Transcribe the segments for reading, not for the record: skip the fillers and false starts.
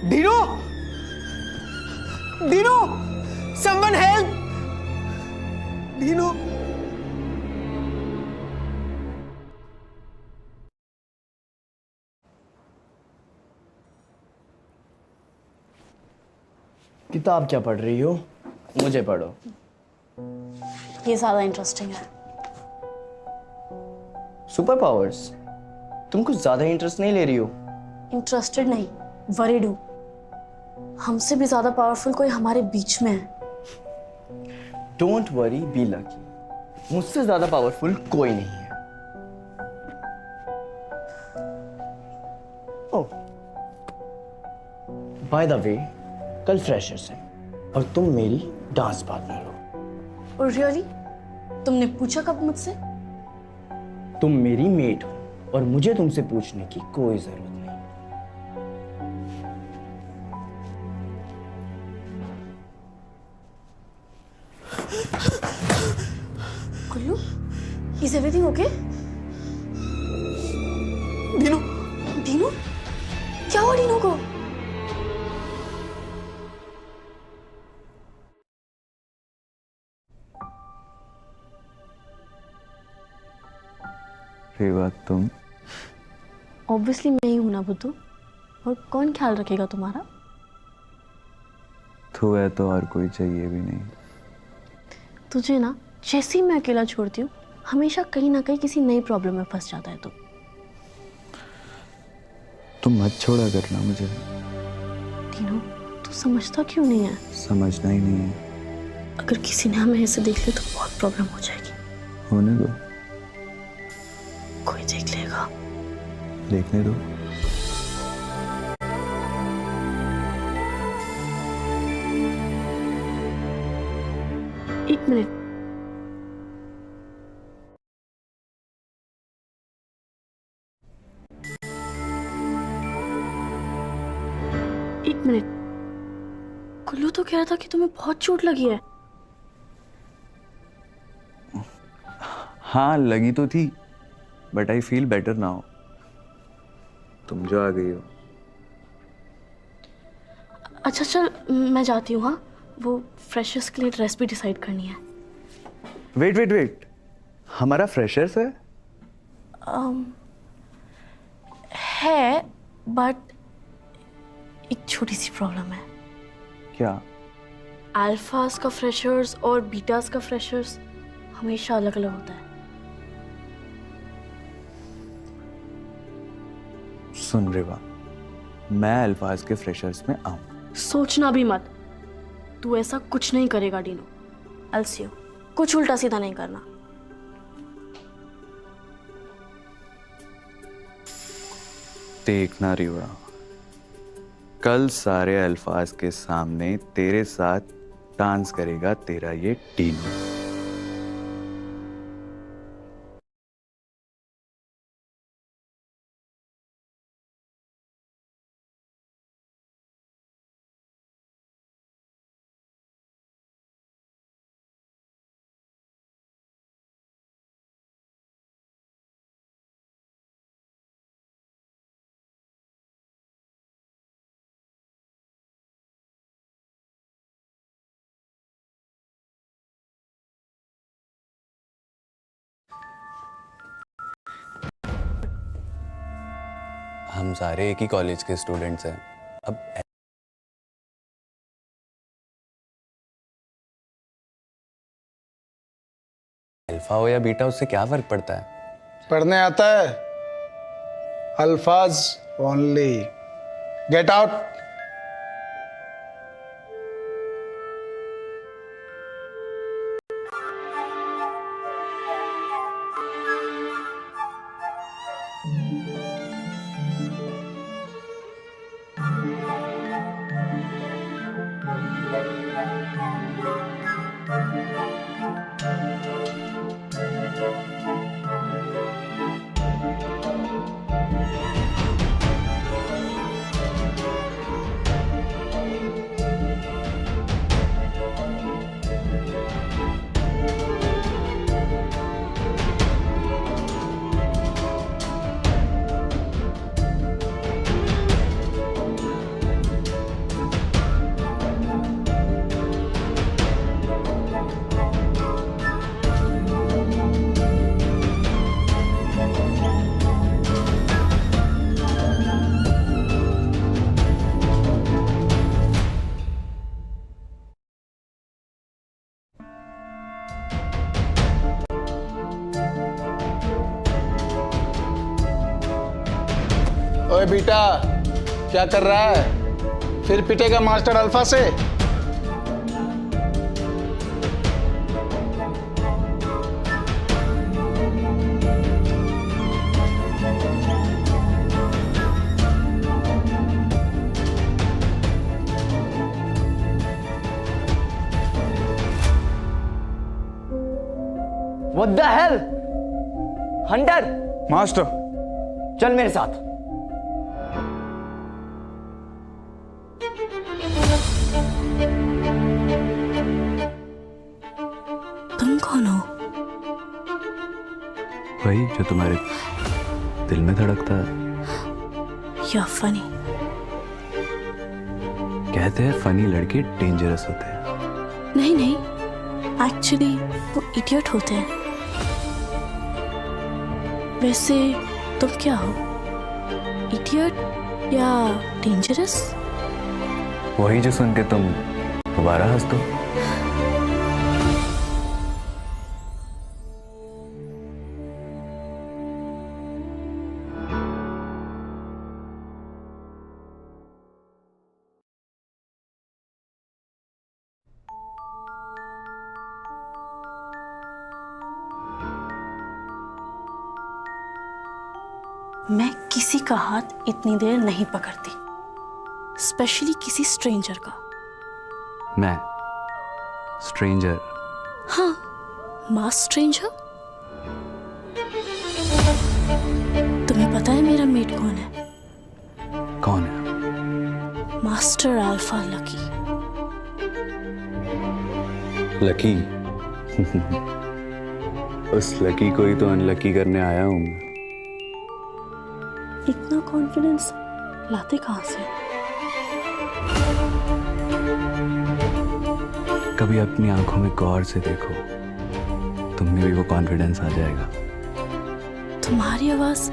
Dino, Dino, someone help! Dino. किताब क्या पढ़ रही हो? मुझे पढ़ो। ये ज्यादा इंटरेस्टिंग है। Super powers? तुम कुछ ज्यादा इंटरेस्ट नहीं ले रही हो? इंटरेस्टेड नहीं, वरीड हूँ। हमसे भी ज्यादा पावरफुल कोई हमारे बीच में है। Don't worry, be lucky. मुझसे ज्यादा पावरफुल कोई नहीं है। ओह, बाय द वे, कल फ्रेशर्स है और तुम मेरी डांस पार्टनर हो। और रियली? तुमने पूछा कब मुझसे? तुम मेरी मेट हो और मुझे तुमसे पूछने की कोई जरूरत नहीं। Kullu, is everything okay? Dino, Dinu, क्या हुआ डीनू को? रेवा, तुम? ऑब्वियसली मैं ही हूं ना बुद्धू, और कौन ख्याल रखेगा तुम्हारा? तू है तो और कोई चाहिए भी नहीं। तुझे ना जैसे ही मैं अकेला छोड़ती हूँ, हमेशा कहीं ना कहीं किसी नई प्रॉब्लम में फंस जाता है तू। तुम मत छोड़ा करना मुझे। डीनू, तू समझता क्यों नहीं है? समझना ही नहीं है। अगर किसी ने हमें ऐसे देख लिया तो बहुत प्रॉब्लम हो जाएगी। होने दो, कोई देख लेगा। देखने दो। एक मिनट। एक मिनट। कुल्लू तो कह रहा था कि तुम्हें बहुत चोट लगी है। हाँ, लगी तो थी, but I feel better now. तुम जो आ गई हो। अच्छा चल, मैं जाती हूँ। हाँ, वो फ्रेशर्स के लिए ड्रेस भी डिसाइड करनी है। वेट वेट वेट, हमारा फ्रेशर्स है? है, बट एक छोटी सी प्रॉब्लम है। क्या? अल्फास का फ्रेशर्स और बीटास का फ्रेशर्स हमेशा अलग अलग होता है। सुन रेवा, मैं अल्फाज के फ्रेशर्स में आऊं। सोचना भी मत, तू ऐसा कुछ नहीं करेगा डीनो। अलसियो, कुछ उल्टा सीधा नहीं करना। देखना रेवा, कल सारे अल्फाज के सामने तेरे साथ डांस करेगा तेरा ये डीनो। हम सारे एक ही कॉलेज के स्टूडेंट्स हैं। अब अल्फा हो या बीटा, उससे क्या फर्क पड़ता है? पढ़ने आता है? अल्फाज ओनली। Get out. ओए बेटा, क्या कर रहा है? फिर पिटेगा मास्टर अल्फा से? What the hell? Hunter, master, चल मेरे साथ। तुम कौन हो? वही जो तुम्हारे दिल में धड़कता है। You're funny. कहते हैं फनी लड़के डेंजरस होते हैं। नहीं नहीं, एक्चुअली वो इडियट होते हैं। वैसे तुम क्या हो, इडियट या डेंजरस? वही जो सुन के तुम दोबारा हंस दो। मैं किसी का हाथ इतनी देर नहीं पकड़ती, स्पेशली किसी स्ट्रेंजर का। मैं स्ट्रेंजर? हाँ, मास स्ट्रेंजर। तुम्हें पता है मेरा मेट कौन है? कौन है? Master alpha lucky. लकी? उस लकी को ही तो अनलकी करने आया हूं मैं। इतना कॉन्फिडेंस लाते कहाँ से? कभी अपनी आंखों में गौर से देखो, तुम में भी वो कॉन्फिडेंस आ जाएगा। तुम्हारी आवाज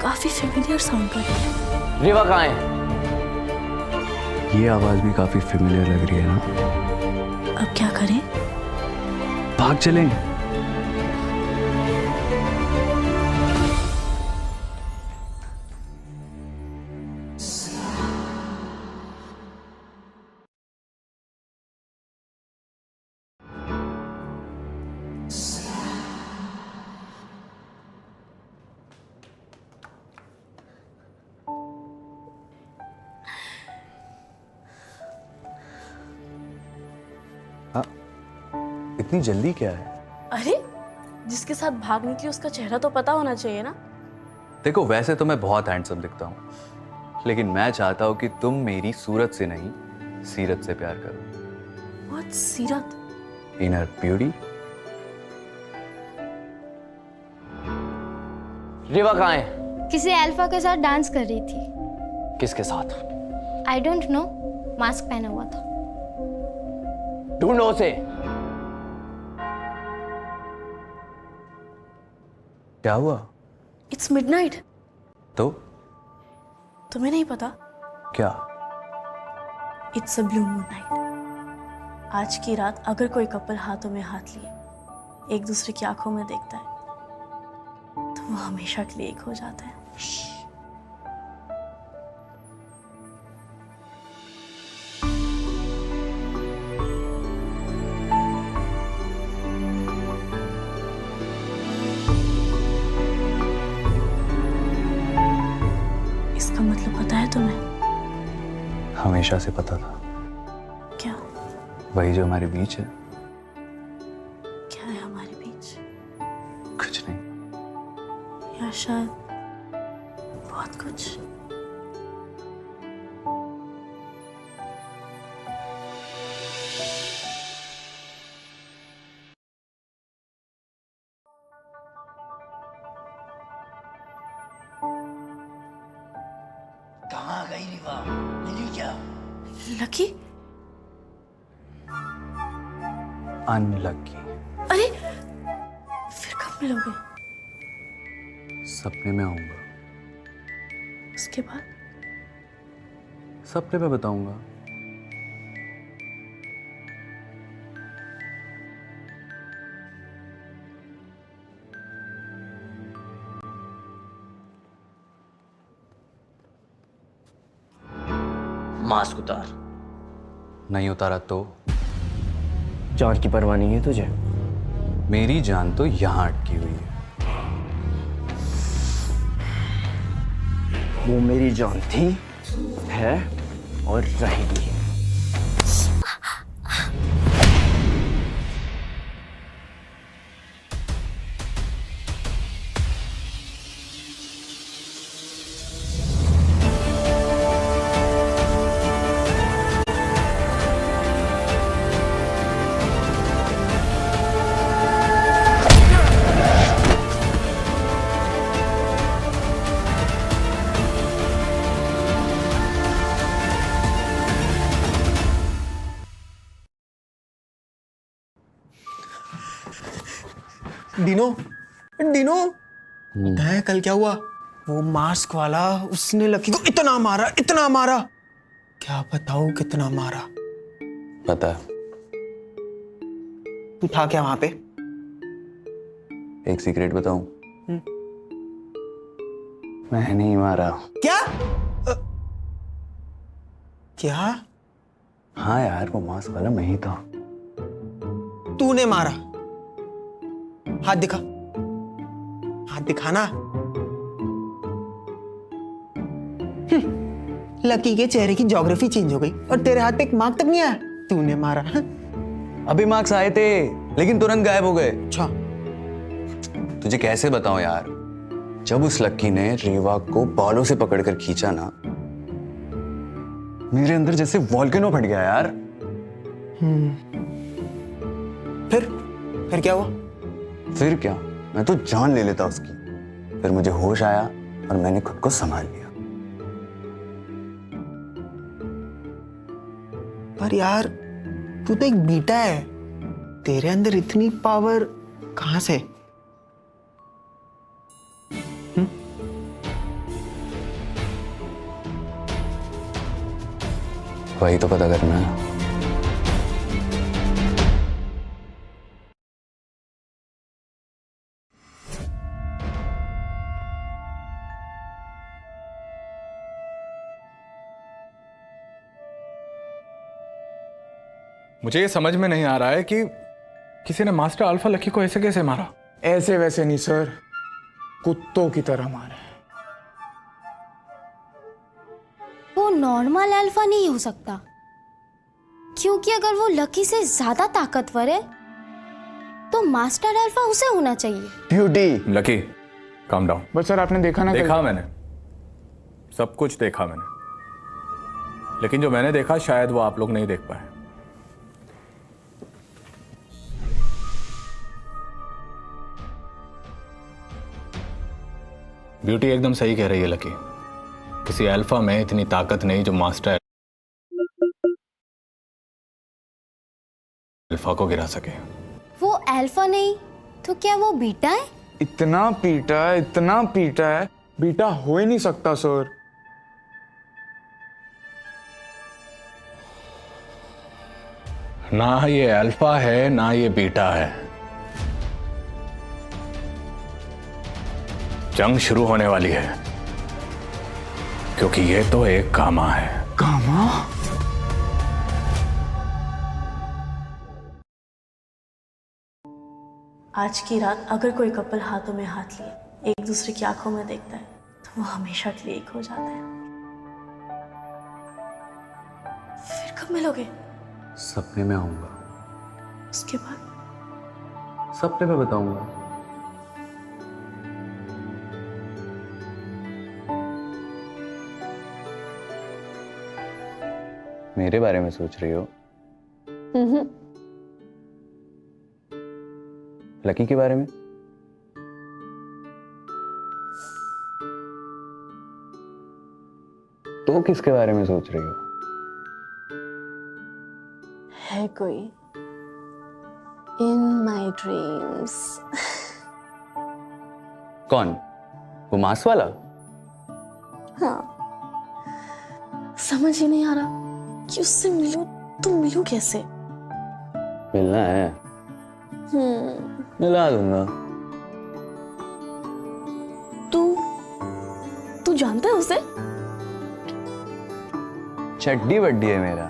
काफी फेमिलियर साउंड कर रही है। रिवा कहाँ है? ये आवाज भी काफी फेमिलियर लग रही है ना? अब क्या करें? भाग चलें। इतनी जल्दी क्या है? अरे, जिसके साथ भाग निकली उसका चेहरा तो पता होना चाहिए ना। देखो, वैसे तो मैं बहुत हैंडसम दिखता हूँ, लेकिन मैं चाहता हूँ कि तुम मेरी सूरत से नहीं, सीरत से प्यार करो। What सीरत? Inner beauty. रिवा कहाँ है? किसी अल्फा के साथ डांस कर रही थी। किसके साथ? आई डोंट नो, मास्क पहना हुआ था। ढूंढो उसे। क्या हुआ? It's midnight. तो तुम्हें नहीं पता? क्या? It's a blue moon night. आज की रात अगर कोई कपल हाथों में हाथ लिए एक दूसरे की आंखों में देखता है तो वो हमेशा के लिए एक हो जाता है। इसका मतलब पता है तुम्हें? हमेशा से पता था। क्या? वही जो हमारे बीच है। क्या है हमारे बीच? कुछ नहीं। या शायद बहुत कुछ। कहाँ गई रिवा? मिली क्या? लकी? अनलकी। अरे, फिर कब मिलोगे? सपने में आऊंगा। उसके बाद? सपने में बताऊंगा। मास्क उतार। नहीं उतारा तो जान की परवाह नहीं है तुझे? मेरी जान तो यहाँ अटकी हुई है। वो मेरी जान थी, है और रहेगी। डिनो, डिनो, पता है कल क्या हुआ? वो मास्क वाला, उसने लकी को इतना मारा, इतना मारा। क्या बताऊं कितना मारा। पता है। तू था क्या वहां पे? एक सीक्रेट बताऊं? मैं नहीं मारा। क्या? क्या? हाँ यार, वो मास्क वाला मैं ही था। तूने मारा? हाथ दिखा, हाथ दिखाना। लकी के चेहरे की ज्योग्राफी चेंज हो गई और तेरे हाथ पे एक मार्क तक नहीं आया। तूने मारा? अभी मार्क्स आए थे लेकिन तुरंत गायब हो गए। अच्छा, तुझे कैसे बताऊं यार, जब उस लक्की ने रीवा को बालों से पकड़कर खींचा ना, मेरे अंदर जैसे वॉल्केनो फट गया यार। फिर क्या हुआ? फिर क्या, मैं तो जान ले लेता उसकी। फिर मुझे होश आया और मैंने खुद को संभाल लिया। पर यार, तू तो एक बीटा है, तेरे अंदर इतनी पावर कहां से? वही तो पता करना है। मुझे ये समझ में नहीं आ रहा है कि किसी ने मास्टर अल्फा लकी को ऐसे कैसे मारा। ऐसे वैसे नहीं सर, कुत्तों की तरह मारे। वो नॉर्मल अल्फा नहीं हो सकता, क्योंकि अगर वो लकी से ज्यादा ताकतवर है तो मास्टर अल्फा उसे होना चाहिए। ब्यूटी। Lucky, calm down. बस सर आपने देखा ना? देखा मैंने, सब कुछ देखा मैंने, लेकिन जो मैंने देखा शायद वो आप लोग नहीं देख पाए। ब्यूटी एकदम सही कह रही है लकी, किसी अल्फा में इतनी ताकत नहीं जो मास्टर अल्फा को गिरा सके। वो अल्फा नहीं तो क्या वो बीटा है? इतना पीटा है, इतना पीटा है, बीटा हो ही नहीं सकता सर। ना ये अल्फा है ना ये बीटा है। जंग शुरू होने वाली है, क्योंकि ये तो एक गामा है। गामा? आज की रात अगर कोई कपल हाथों में हाथ लिए एक दूसरे की आंखों में देखता है तो वो हमेशा के लिए एक हो जाता है। फिर कब मिलोगे? सपने में आऊंगा, उसके बाद? सपने में बताऊंगा। मेरे बारे में सोच रही हो? लकी के बारे में? तो किसके बारे में सोच रही हो? है कोई इन माई ड्रीम्स। कौन? वो मांस वाला? हाँ, समझ ही नहीं आ रहा कि उससे मिलूं तो मिलूं कैसे। मिलना है? मिला दूंगा। तू जानता है उसे? चड्डी बड्डी है मेरा।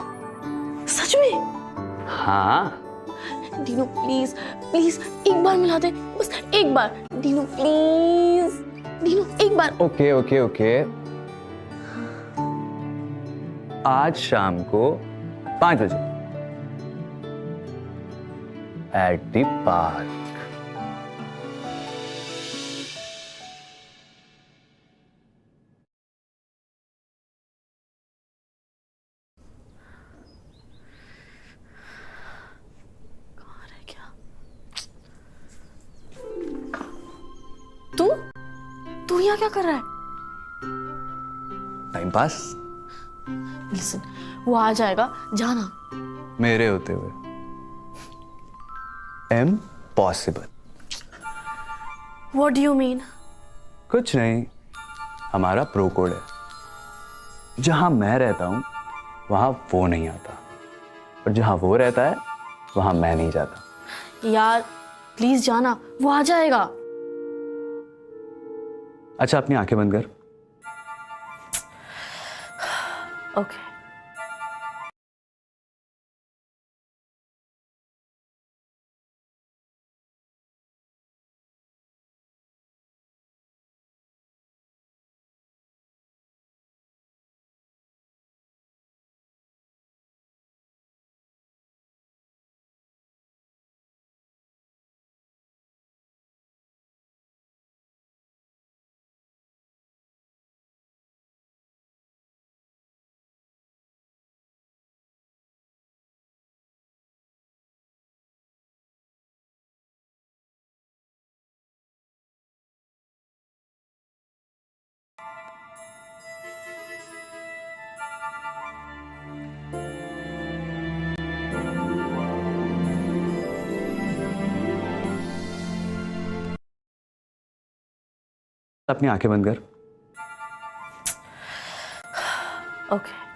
सच में? हाँ डीनू प्लीज प्लीज एक बार मिला दे, बस एक बार। डीनू प्लीज, डीनू एक बार। ओके ओके ओके, आज शाम को 5 बजे एट द पार्क। तू तू यहाँ क्या कर रहा है? Time pass. लिसन, वो आ जाएगा, जाना। मेरे होते हुए impossible. What do you mean? कुछ नहीं, हमारा प्रो कोड है। जहां मैं रहता हूं वहां वो नहीं आता, और जहां वो रहता है वहां मैं नहीं जाता। यार प्लीज जाना, वो आ जाएगा। अच्छा अपनी आंखें बंद कर। ओके। अपनी आंखें बंद कर। ओके।